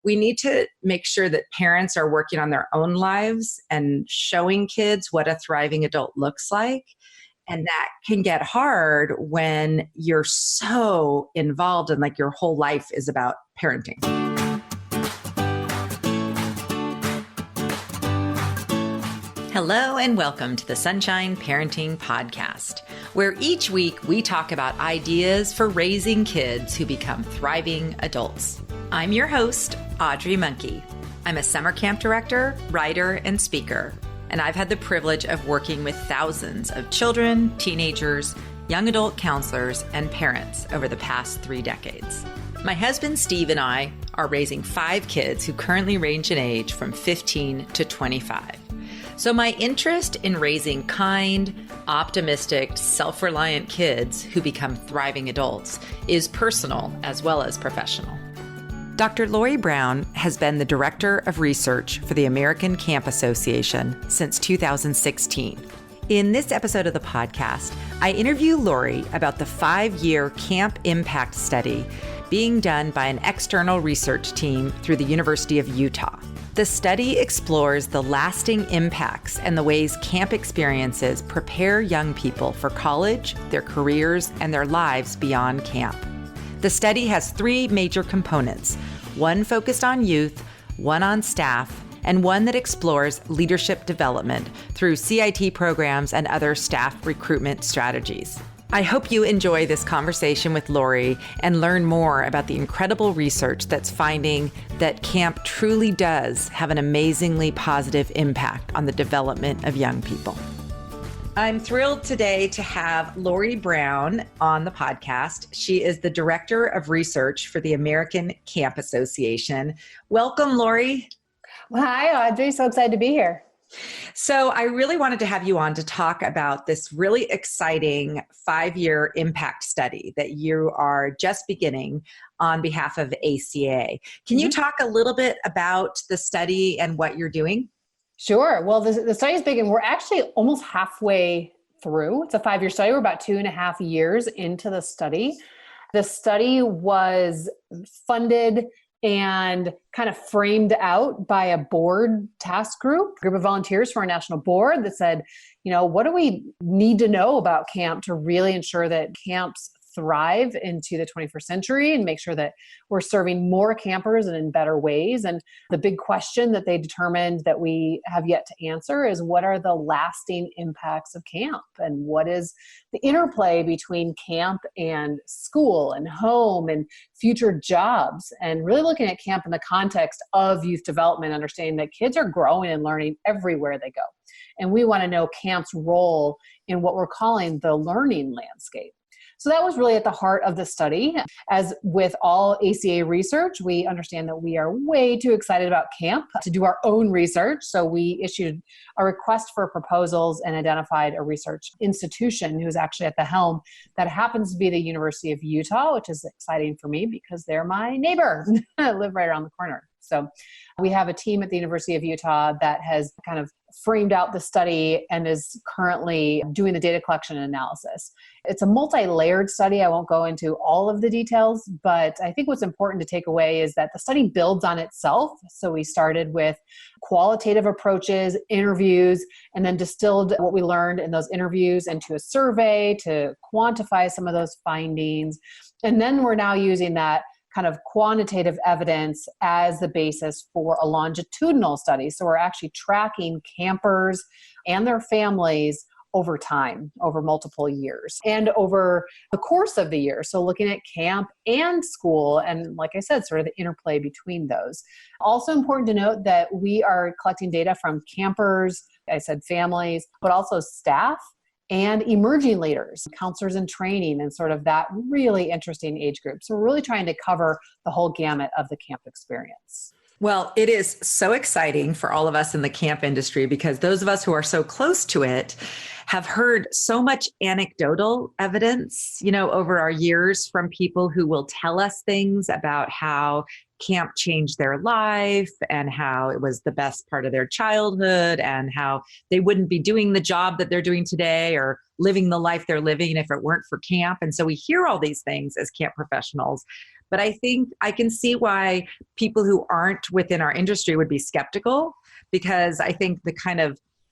we need to make sure that parents are working on their own lives and showing kids what a thriving adult looks like. And that can get hard when you're so involved and like your whole life is about parenting. Hello and welcome to the Sunshine Parenting Podcast, where each week we talk about ideas for raising kids who become thriving adults. I'm your host, Audrey Monkey. I'm a summer camp director, writer, and speaker, and I've had the privilege of working with thousands of children, teenagers, young adult counselors, and parents over the past 3 decades. My husband, Steve, and I are raising 5 kids who currently range in age from 15 to 25. So my interest in raising kind, optimistic, self-reliant kids who become thriving adults is personal as well as professional. Dr. Laurie Browne has been the Director of Research for the American Camp Association since 2016. In this episode of the podcast, I interview Laurie about the 5-year Camp Impact Study being done by an external research team through the University of Utah. The study explores the lasting impacts and the ways camp experiences prepare young people for college, their careers, and their lives beyond camp. The study has 3 major components, one focused on youth, one on staff, and one that explores leadership development through CIT programs and other staff recruitment strategies. I hope you enjoy this conversation with Laurie and learn more about the incredible research that's finding that camp truly does have an amazingly positive impact on the development of young people. I'm thrilled today to have Laurie Browne on the podcast. She is the Director of Research for the American Camp Association. Welcome, Laurie. Well, hi, Audrey. So excited to be here. So I really wanted to have you on to talk about this really exciting 5-year impact study that you are just beginning on behalf of ACA. Can you talk a little bit about the study and what you're doing? Sure. Well, the study is big and we're actually almost halfway through. It's a 5-year study. We're about 2.5 years into the study. The study was funded and kind of framed out by a board task group of volunteers for our national board that said, what do we need to know about camp to really ensure that camps thrive into the 21st century and make sure that we're serving more campers and in better ways. And the big question that they determined that we have yet to answer is, what are the lasting impacts of camp? And what is the interplay between camp and school and home and future jobs? And really looking at camp in the context of youth development, understanding that kids are growing and learning everywhere they go. And we want to know camp's role in what we're calling the learning landscape. So that was really at the heart of the study. As with all ACA research, we understand that we are way too excited about camp to do our own research. So we issued a request for proposals and identified a research institution who's actually at the helm that happens to be the University of Utah, which is exciting for me because they're my neighbor. I live right around the corner. So we have a team at the University of Utah that has kind of framed out the study and is currently doing the data collection and analysis. It's a multi-layered study. I won't go into all of the details, but I think what's important to take away is that the study builds on itself. So we started with qualitative approaches, interviews, and then distilled what we learned in those interviews into a survey to quantify some of those findings. And then we're now using that kind of quantitative evidence as the basis for a longitudinal study. So we're actually tracking campers and their families over time, over multiple years and over the course of the year. So looking at camp and school, and like I said, sort of the interplay between those. Also important to note that we are collecting data from campers, I said families, but also staff and emerging leaders, counselors in training, and sort of that really interesting age group. So we're really trying to cover the whole gamut of the camp experience. Well, it is so exciting for all of us in the camp industry because those of us who are so close to it have heard so much anecdotal evidence, over our years from people who will tell us things about how camp changed their life and how it was the best part of their childhood and how they wouldn't be doing the job that they're doing today or living the life they're living if it weren't for camp. And so we hear all these things as camp professionals. But I think I can see why people who aren't within our industry would be skeptical, because I think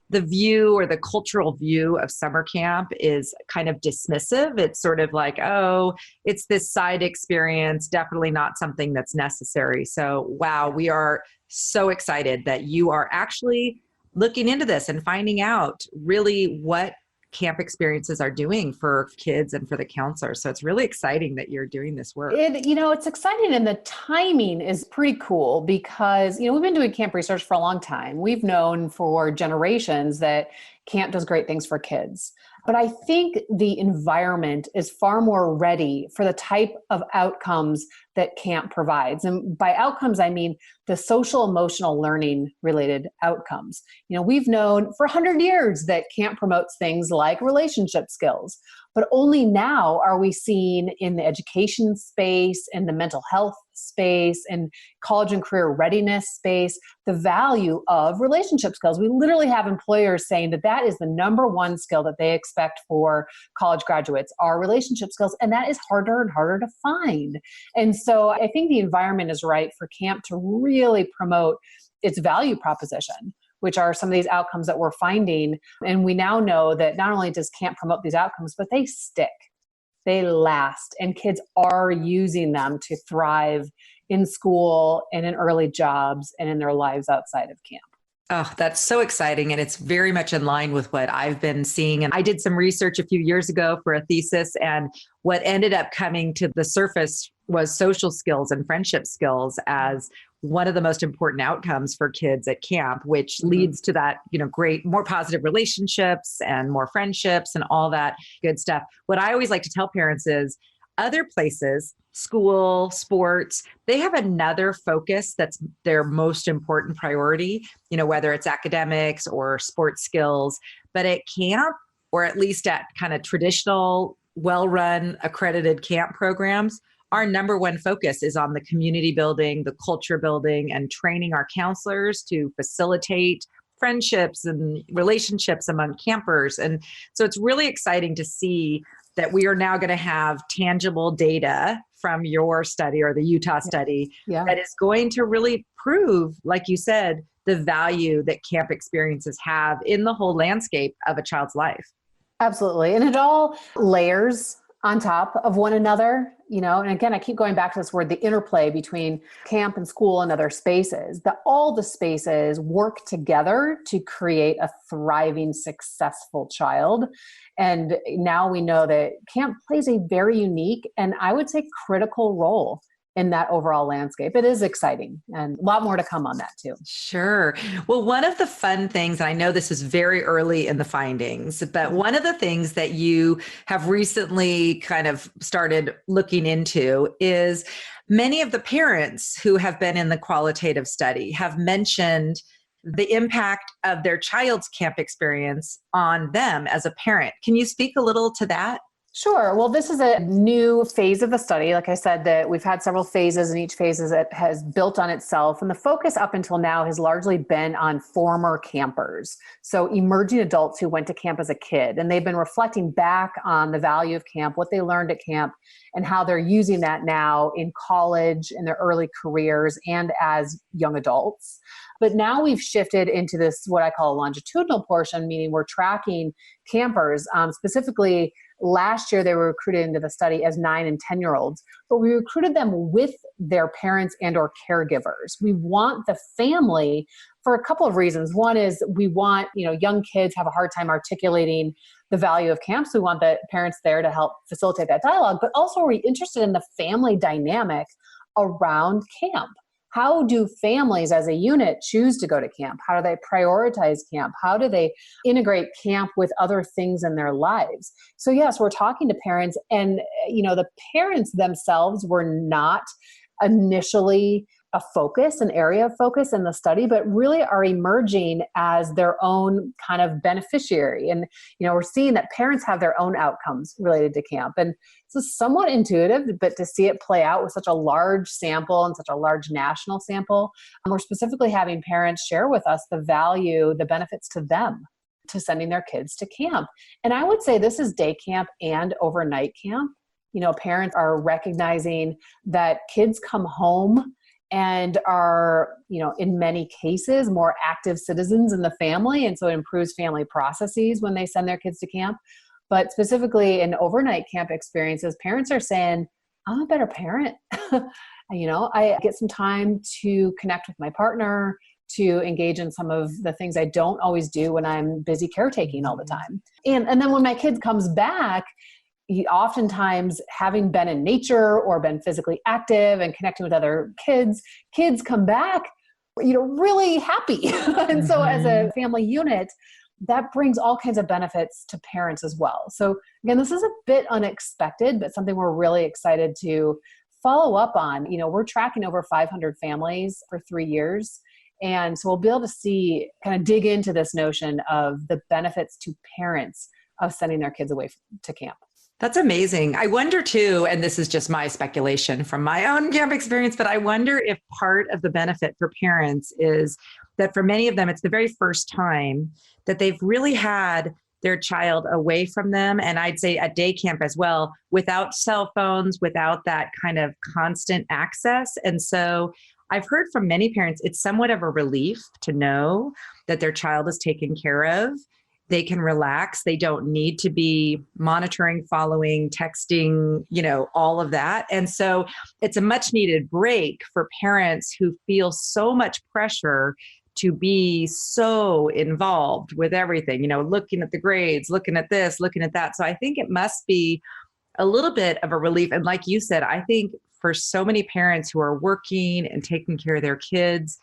the view or the cultural view of summer camp is kind of dismissive. It's sort of like, oh, it's this side experience, definitely not something that's necessary. So, wow, we are so excited that you are actually looking into this and finding out really what camp experiences are doing for kids and for the counselors. So it's really exciting that you're doing this work. It's exciting, and the timing is pretty cool because, we've been doing camp research for a long time. We've known for generations that camp does great things for kids. But I think the environment is far more ready for the type of outcomes that camp provides. And by outcomes, I mean the social emotional learning related outcomes. We've known for 100 years that camp promotes things like relationship skills, but only now are we seeing in the education space, in the mental health space, and college and career readiness space, the value of relationship skills. We literally have employers saying that is the number one skill that they expect for college graduates are relationship skills. And that is harder and harder to find. And so I think the environment is right for camp to really promote its value proposition, which are some of these outcomes that we're finding. And we now know that not only does camp promote these outcomes, but they stick. They last, and kids are using them to thrive in school and in early jobs and in their lives outside of camp. Oh, that's so exciting. And it's very much in line with what I've been seeing. And I did some research a few years ago for a thesis, and what ended up coming to the surface was social skills and friendship skills as one of the most important outcomes for kids at camp, which leads to that, great, more positive relationships and more friendships and all that good stuff. What I always like to tell parents is other places, school, sports, they have another focus that's their most important priority, whether it's academics or sports skills. But at camp, or at least at kind of traditional, well-run, accredited camp programs, our number one focus is on the community building, the culture building, and training our counselors to facilitate friendships and relationships among campers. And so it's really exciting to see that we are now going to have tangible data from your study or the Utah study that is going to really prove, like you said, the value that camp experiences have in the whole landscape of a child's life. Absolutely. And it all layers on top of one another, and again, I keep going back to this word, the interplay between camp and school and other spaces, that all the spaces work together to create a thriving, successful child. And now we know that camp plays a very unique and I would say critical role in that overall landscape. It is exciting, and a lot more to come on that too. Sure. Well, one of the fun things, and I know this is very early in the findings, but one of the things that you have recently kind of started looking into is many of the parents who have been in the qualitative study have mentioned the impact of their child's camp experience on them as a parent. Can you speak a little to that? Sure. Well, this is a new phase of the study. Like I said, that we've had several phases, and each phase has built on itself. And the focus up until now has largely been on former campers. So emerging adults who went to camp as a kid, and they've been reflecting back on the value of camp, what they learned at camp, and how they're using that now in college, in their early careers, and as young adults. But now we've shifted into this, what I call a longitudinal portion, meaning we're tracking campers. Specifically, last year they were recruited into the study as 9 and 10-year-olds, but we recruited them with their parents and or caregivers. We want the family for a couple of reasons. One is we want, young kids have a hard time articulating the value of camp, so we want the parents there to help facilitate that dialogue, but also we're interested in the family dynamic around camp. How do families as a unit choose to go to camp? How do they prioritize camp? How do they integrate camp with other things in their lives? So yes, we're talking to parents, and the parents themselves were not initially an area of focus in the study, but really are emerging as their own kind of beneficiary. And, we're seeing that parents have their own outcomes related to camp. And it's somewhat intuitive, but to see it play out with such a large sample and such a large national sample, we're specifically having parents share with us the value, the benefits to them to sending their kids to camp. And I would say this is day camp and overnight camp. parents are recognizing that kids come home and are, in many cases, more active citizens in the family. And so it improves family processes when they send their kids to camp. But specifically in overnight camp experiences, parents are saying, I'm a better parent. I get some time to connect with my partner, to engage in some of the things I don't always do when I'm busy caretaking all the time. And then when my kid comes back, oftentimes having been in nature or been physically active and connecting with other kids come back, really happy. And so as a family unit, that brings all kinds of benefits to parents as well. So again, this is a bit unexpected, but something we're really excited to follow up on. We're tracking over 500 families for 3 years. And so we'll be able to see, kind of dig into this notion of the benefits to parents of sending their kids away to camp. That's amazing. I wonder too, and this is just my speculation from my own camp experience, but I wonder if part of the benefit for parents is that for many of them, it's the very first time that they've really had their child away from them. And I'd say at day camp as well, without cell phones, without that kind of constant access. And so I've heard from many parents, it's somewhat of a relief to know that their child is taken care of. They can relax. They don't need to be monitoring, following, texting, all of that. And so it's a much needed break for parents who feel so much pressure to be so involved with everything, looking at the grades, looking at this, looking at that. So I think it must be a little bit of a relief. And like you said, I think for so many parents who are working and taking care of their kids,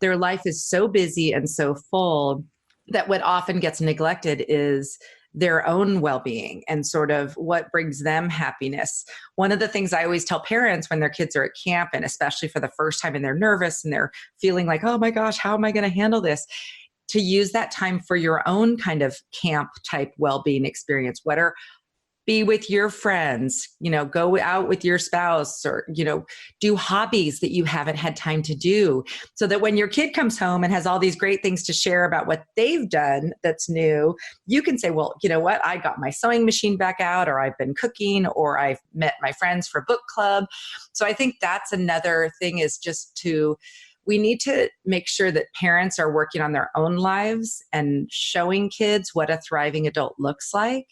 their life is so busy and so full that what often gets neglected is their own well-being and sort of what brings them happiness. One of the things I always tell parents when their kids are at camp, and especially for the first time and they're nervous and they're feeling like, oh my gosh, how am I going to handle this? To use that time for your own kind of camp type well-being experience. Be with your friends, go out with your spouse or, do hobbies that you haven't had time to do so that when your kid comes home and has all these great things to share about what they've done that's new, you can say, well, you know what? I got my sewing machine back out, or I've been cooking, or I've met my friends for book club. So I think that's another thing is we need to make sure that parents are working on their own lives and showing kids what a thriving adult looks like.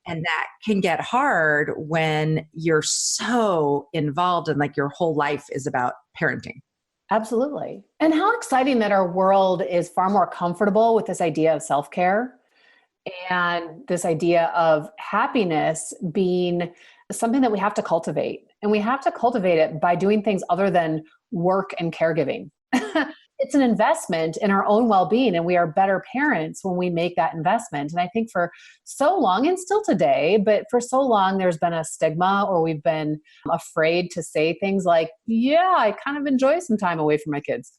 And that can get hard when you're so involved and like your whole life is about parenting. Absolutely. And how exciting that our world is far more comfortable with this idea of self-care and this idea of happiness being something that we have to cultivate. And we have to cultivate it by doing things other than work and caregiving. It's an investment in our own well-being, and we are better parents when we make that investment. And I think for so long, and still today, but for so long, there's been a stigma, or we've been afraid to say things like, yeah, I kind of enjoy some time away from my kids.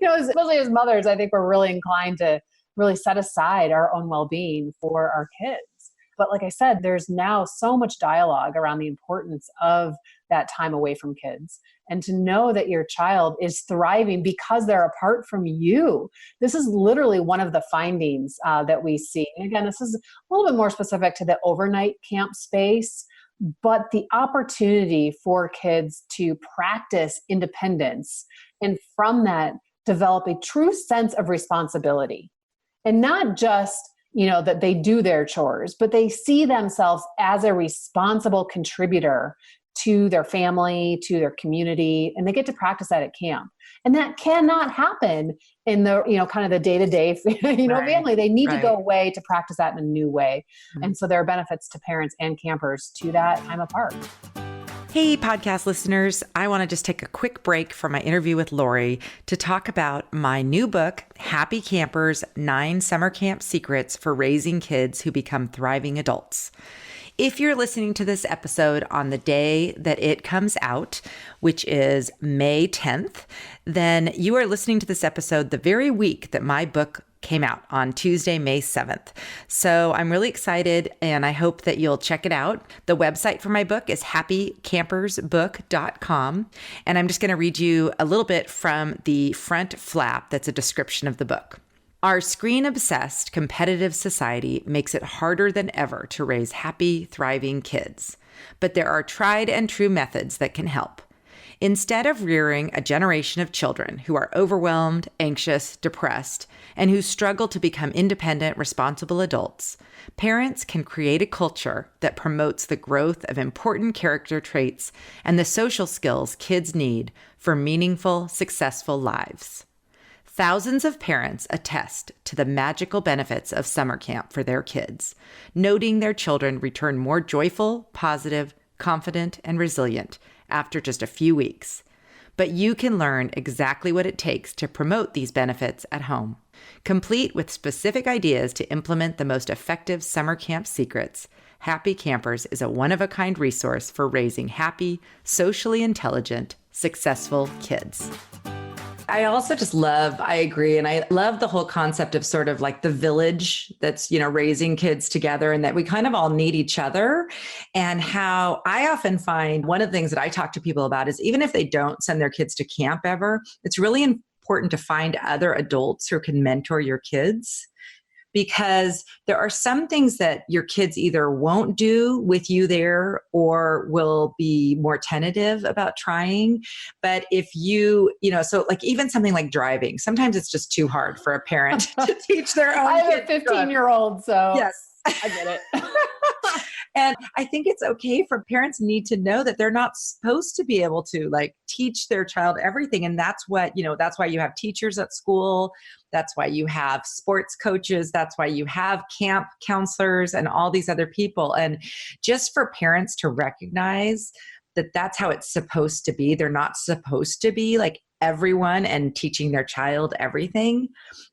Especially as mothers, I think we're really inclined to really set aside our own well-being for our kids. But like I said, there's now so much dialogue around the importance of that time away from kids. And to know that your child is thriving because they're apart from you. This is literally one of the findings that we see. And again, this is a little bit more specific to the overnight camp space, but the opportunity for kids to practice independence and from that develop a true sense of responsibility. And not just that they do their chores, but they see themselves as a responsible contributor to their family, to their community, and they get to practice that at camp. And that cannot happen in the, kind of the day-to-day, family. They need to go away to practice that in a new way. Mm-hmm. And so there are benefits to parents and campers to that time apart. Hey, podcast listeners. I want to just take a quick break from my interview with Laurie to talk about my new book, Happy Campers: 9 Summer Camp Secrets for Raising Kids Who Become Thriving Adults. If you're listening to this episode on the day that it comes out, which is May 10th, then you are listening to this episode the very week that my book came out on Tuesday, May 7th. So I'm really excited and I hope that you'll check it out. The website for my book is happycampersbook.com. And I'm just going to read you a little bit from the front flap that's a description of the book. Our screen-obsessed, competitive society makes it harder than ever to raise happy, thriving kids. but there are tried and true methods that can help. Instead of rearing a generation of children who are overwhelmed, anxious, depressed, and who struggle to become independent, responsible adults, parents can create a culture that promotes the growth of important character traits and the social skills kids need for meaningful, successful lives. Thousands of parents attest to the magical benefits of summer camp for their kids, noting their children return more joyful, positive, confident, and resilient after just a few weeks. But you can learn exactly what it takes to promote these benefits at home. Complete with specific ideas to implement the most effective summer camp secrets, Happy Campers is a one-of-a-kind resource for raising happy, socially intelligent, successful kids. I also just I agree. And I love the whole concept of sort of like the village that's, raising kids together and that we kind of all need each other. And how I often find one of the things that I talk to people about is even if they don't send their kids to camp ever, it's really important to find other adults who can mentor your kids. Because there are some things that your kids either won't do with you there or will be more tentative about trying. But if so like even something like driving, sometimes it's just too hard for a parent to teach their own I have a kids 15-year-old, so yes. I get it. And I think it's okay for parents need to know that they're not supposed to be able to like teach their child everything. And that's what, that's why you have teachers at school. That's why you have sports coaches. That's why you have camp counselors and all these other people. And just for parents to recognize that that's how it's supposed to be. They're not supposed to be like everyone and teaching their child everything.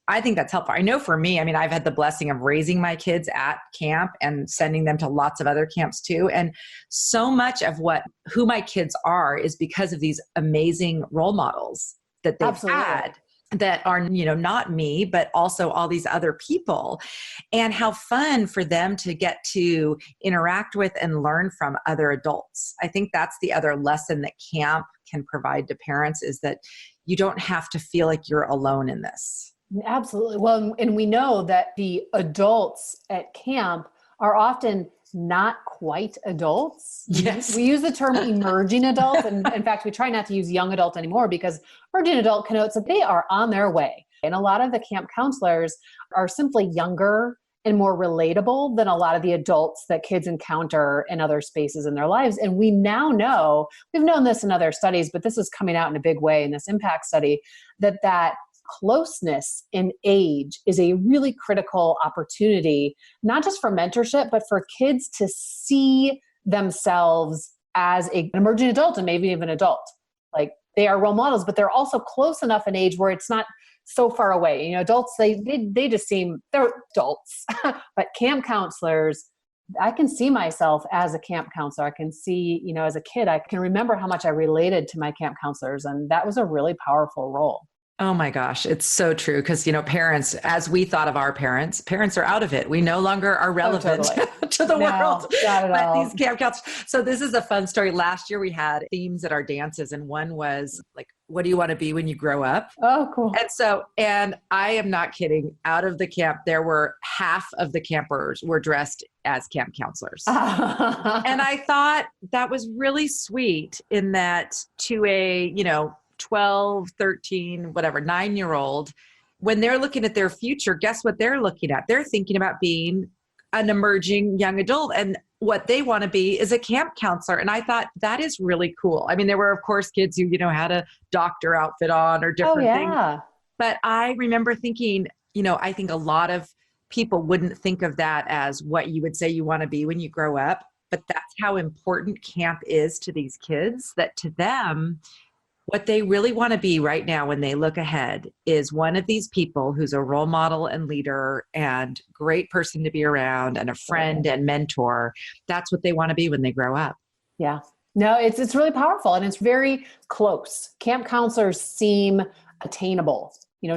I think that's helpful. I know for me, I've had the blessing of raising my kids at camp and sending them to lots of other camps too. And so much of who my kids are is because of these amazing role models that they've Absolutely. had that are, not me, but also all these other people, and how fun for them to get to interact with and learn from other adults. I think that's the other lesson that camp can provide to parents is that you don't have to feel like you're alone in this. Absolutely. Well, and we know that the adults at camp are often not quite adults. Yes. We use the term emerging adults. And in fact, we try not to use young adult anymore because emerging adult connotes that they are on their way. And a lot of the camp counselors are simply younger and more relatable than a lot of the adults that kids encounter in other spaces in their lives. And we now know, we've known this in other studies, but this is coming out in a big way in this impact study, that closeness in age is a really critical opportunity, not just for mentorship, but for kids to see themselves as an emerging adult and maybe even adult. Like they are role models, but they're also close enough in age where it's not so far away. Adults, they just seem, they're adults, but camp counselors, I can see myself as a camp counselor. I can see, as a kid, I can remember how much I related to my camp counselors. And that was a really powerful role. Oh my gosh, it's so true. Because, parents, as we thought of our parents are out of it. We no longer are relevant to the world. But these camp counselors. So this is a fun story. Last year we had themes at our dances, and one was like, what do you want to be when you grow up? Oh, cool. And I am not kidding. Out of the camp, there were half of the campers were dressed as camp counselors. And I thought that was really sweet in that to a, 12, 13, whatever, 9-year-old, when they're looking at their future, guess what they're looking at? They're thinking about being an emerging young adult, and what they want to be is a camp counselor. And I thought that is really cool. There were, of course, kids who, had a doctor outfit on or different things. But I remember thinking, I think a lot of people wouldn't think of that as what you would say you want to be when you grow up. But that's how important camp is to these kids, that to them, what they really want to be right now when they look ahead is one of these people who's a role model and leader and great person to be around and a friend and mentor. That's what they want to be when they grow up. Yeah. No, it's really powerful and it's very close. Camp counselors seem attainable.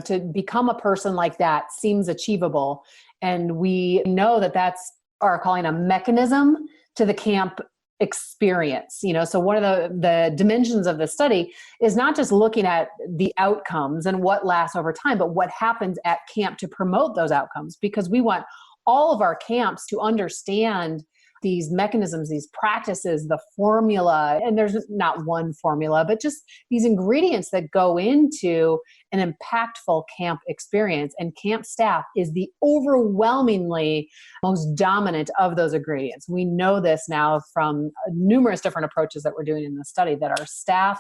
To become a person like that seems achievable. And we know that that's our calling a mechanism to the camp experience. So one of the dimensions of the study is not just looking at the outcomes and what lasts over time, but what happens at camp to promote those outcomes, because we want all of our camps to understand these mechanisms, these practices, the formula, and there's not one formula, but just these ingredients that go into an impactful camp experience. And camp staff is the overwhelmingly most dominant of those ingredients. We know this now from numerous different approaches that we're doing in the study, that our staff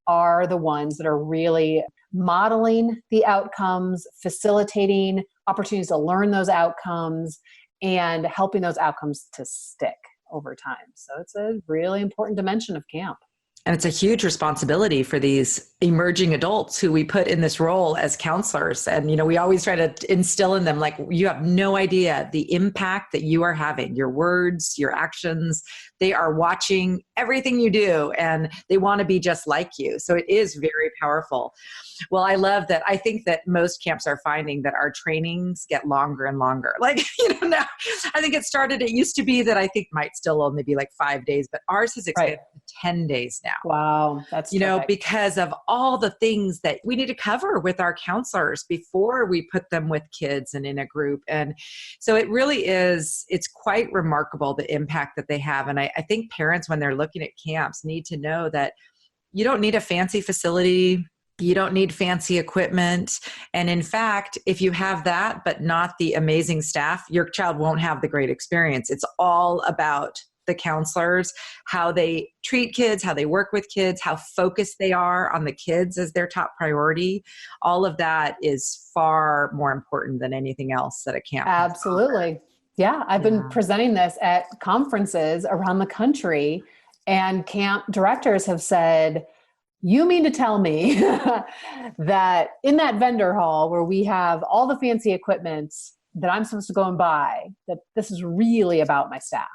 are the ones that are really modeling the outcomes, facilitating opportunities to learn those outcomes, and helping those outcomes to stick over time. So it's a really important dimension of camp. And it's a huge responsibility for these emerging adults who we put in this role as counselors. And, we always try to instill in them, like, you have no idea the impact that you are having, your words, your actions. They are watching everything you do and they want to be just like you. So it is very powerful. Well, I love that. I think that most camps are finding that our trainings get longer and longer. Like, now I think it used to be that I think might still only be like 5 days, but ours has expanded to 10 days now. Wow. That's terrific. Because of all the things that we need to cover with our counselors before we put them with kids and in a group. And so it really is, it's quite remarkable the impact that they have. And I think parents, when they're looking at camps, need to know that you don't need a fancy facility. You don't need fancy equipment. And in fact, if you have that, but not the amazing staff, your child won't have the great experience. It's all about the counselors, how they treat kids, how they work with kids, how focused they are on the kids as their top priority. All of that is far more important than anything else that a camp. Absolutely. Yeah. I've been presenting this at conferences around the country, and camp directors have said, you mean to tell me that in that vendor hall where we have all the fancy equipment that I'm supposed to go and buy, that this is really about my staff?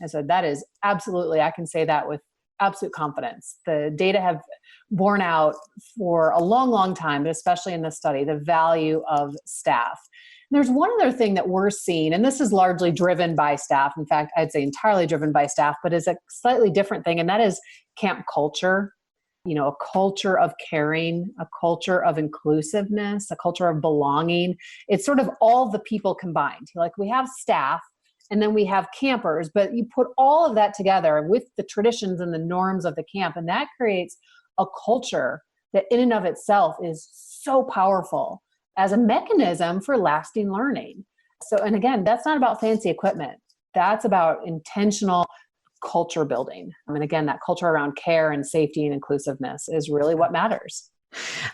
I said, that is absolutely, I can say that with absolute confidence. The data have borne out for a long, long time, but especially in this study, the value of staff. And there's one other thing that we're seeing, and this is largely driven by staff. In fact, I'd say entirely driven by staff, but is a slightly different thing. And that is camp culture. A culture of caring, a culture of inclusiveness, a culture of belonging. It's sort of all the people combined. Like, we have staff and then we have campers, but you put all of that together with the traditions and the norms of the camp, and that creates a culture that in and of itself is so powerful as a mechanism for lasting learning. So, and again, that's not about fancy equipment. That's about intentional culture building. And again, that culture around care and safety and inclusiveness is really what matters.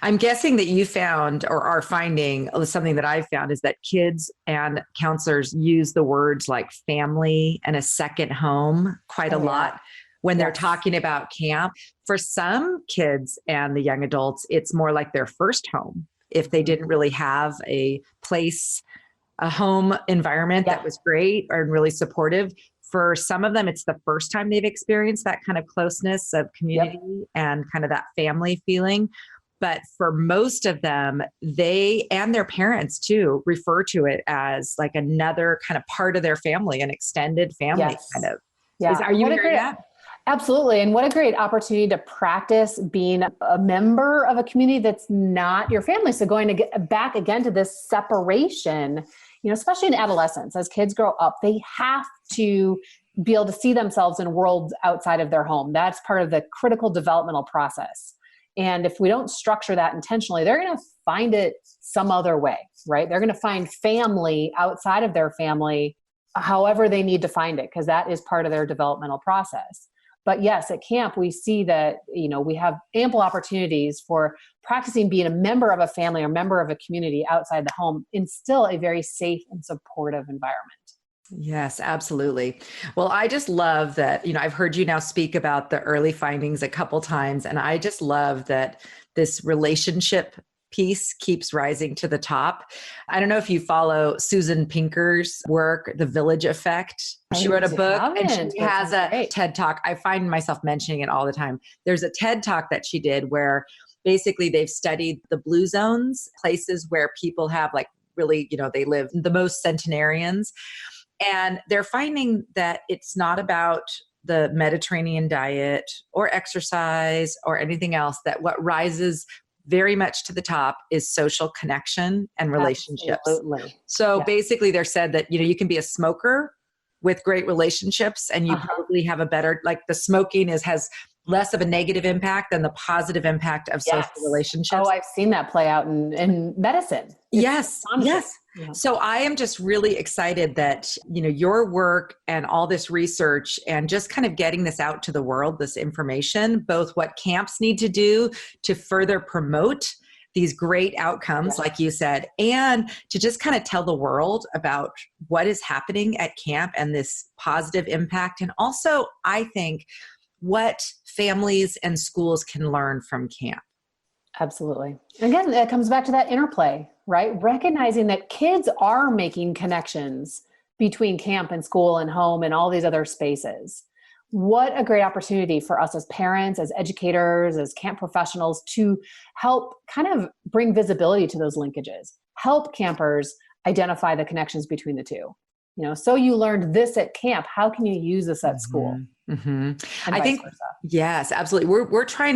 I'm guessing that you found, or are finding, something that I've found, is that kids and counselors use the words like family and a second home quite a lot when they're talking about camp. For some kids and the young adults, it's more like their first home. If they didn't really have a place, a home environment that was great or really supportive. For some of them, it's the first time they've experienced that kind of closeness of community and kind of that family feeling. But for most of them, they and their parents too refer to it as like another kind of part of their family, an extended family kind of. Yeah. Are you hearing that? Absolutely. And what a great opportunity to practice being a member of a community that's not your family. So going to get back again to this separation, especially in adolescence, as kids grow up, they have to be able to see themselves in worlds outside of their home. That's part of the critical developmental process. And if we don't structure that intentionally, they're going to find it some other way, right? They're going to find family outside of their family, however they need to find it, because that is part of their developmental process. But yes, at camp, we see that, we have ample opportunities for practicing being a member of a family or member of a community outside the home in still a very safe and supportive environment. Yes, absolutely. Well, I just love that, I've heard you now speak about the early findings a couple times, and I just love that this relationship piece keeps rising to the top. I don't know if you follow Susan Pinker's work, The Village Effect. She wrote a book and she has a TED Talk. I find myself mentioning it all the time. There's a TED Talk that she did where basically they've studied the blue zones, places where people have like really, they live the most centenarians. And they're finding that it's not about the Mediterranean diet or exercise or anything else, that what rises very much to the top is social connection and relationships. Absolutely. So basically they're said that, you can be a smoker with great relationships, and you probably have a better, like the smoking has less of a negative impact than the positive impact of social relationships. Oh, I've seen that play out in medicine. Yes. Yeah. So I am just really excited that, your work and all this research and just kind of getting this out to the world, this information, both what camps need to do to further promote these great outcomes, like you said, and to just kind of tell the world about what is happening at camp and this positive impact. And also, I think, what families and schools can learn from camp. Absolutely. Again, that comes back to that interplay, right? Recognizing that kids are making connections between camp and school and home and all these other spaces. What a great opportunity for us as parents, as educators, as camp professionals to help kind of bring visibility to those linkages, help campers identify the connections between the two. So you learned this at camp. How can you use this at school? Mm-hmm. I think, yes, absolutely.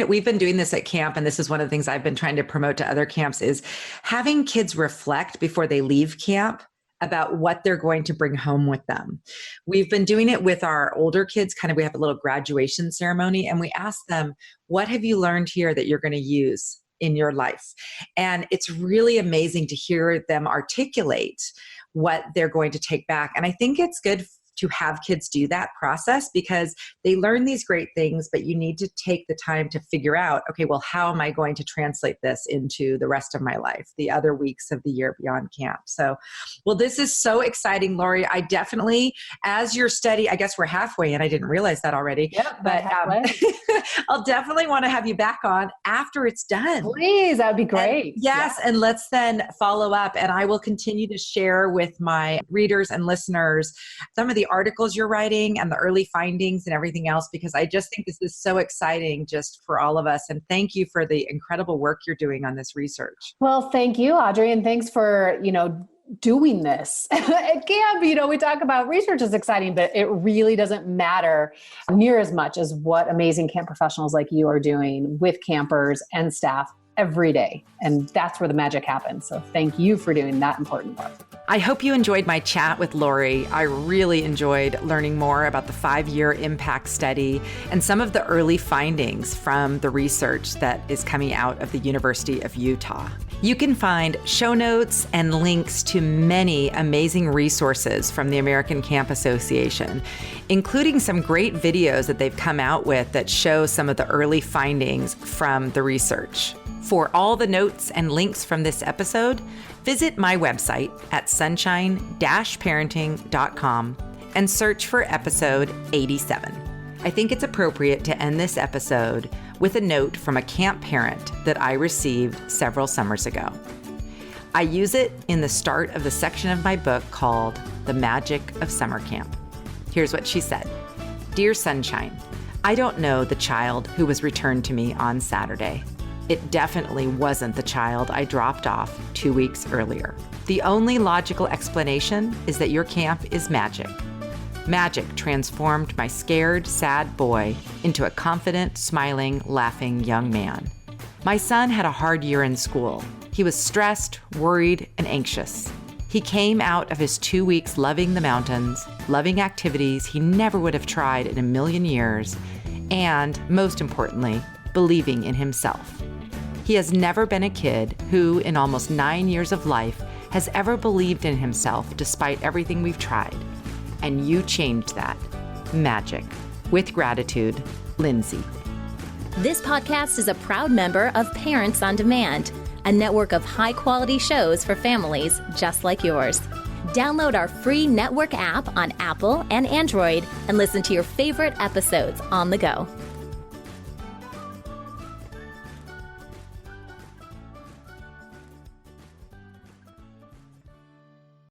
We've been doing this at camp. And this is one of the things I've been trying to promote to other camps is having kids reflect before they leave camp about what they're going to bring home with them. We've been doing it with our older kids. We have a little graduation ceremony, and we ask them, what have you learned here that you're going to use in your life? And it's really amazing to hear them articulate what they're going to take back. And I think it's good to have kids do that process because they learn these great things, but you need to take the time to figure out, okay, well, how am I going to translate this into the rest of my life, the other weeks of the year beyond camp? So, well, this is so exciting, Laurie. I definitely, as your study, I guess we're halfway in. I didn't realize that already. Yep, but I'll definitely want to have you back on after it's done. Please, that would be great. And let's then follow up, and I will continue to share with my readers and listeners some of the articles you're writing and the early findings and everything else, because I just think this is so exciting just for all of us. And thank you for the incredible work you're doing on this research. Well, thank you, Audrey. And thanks for, doing this at camp. We talk about research is exciting, but it really doesn't matter near as much as what amazing camp professionals like you are doing with campers and staff every day. And that's where the magic happens. So thank you for doing that important part. I hope you enjoyed my chat with Laurie. I really enjoyed learning more about the 5-year impact study and some of the early findings from the research that is coming out of the University of Utah. You can find show notes and links to many amazing resources from the American Camp Association, including some great videos that they've come out with that show some of the early findings from the research. For all the notes and links from this episode, visit my website at sunshine-parenting.com and search for episode 87. I think it's appropriate to end this episode with a note from a camp parent that I received several summers ago. I use it in the start of the section of my book called The Magic of Summer Camp. Here's what she said. Dear Sunshine, I don't know the child who was returned to me on Saturday. It definitely wasn't the child I dropped off 2 weeks earlier. The only logical explanation is that your camp is magic. Magic transformed my scared, sad boy into a confident, smiling, laughing young man. My son had a hard year in school. He was stressed, worried, and anxious. He came out of his 2 weeks loving the mountains, loving activities he never would have tried in a million years, and, most importantly, believing in himself. He has never been a kid who, in almost 9 years of life, has ever believed in himself despite everything we've tried. And you changed that. Magic. With gratitude, Lindsay. This podcast is a proud member of Parents on Demand, a network of high-quality shows for families just like yours. Download our free network app on Apple and Android and listen to your favorite episodes on the go.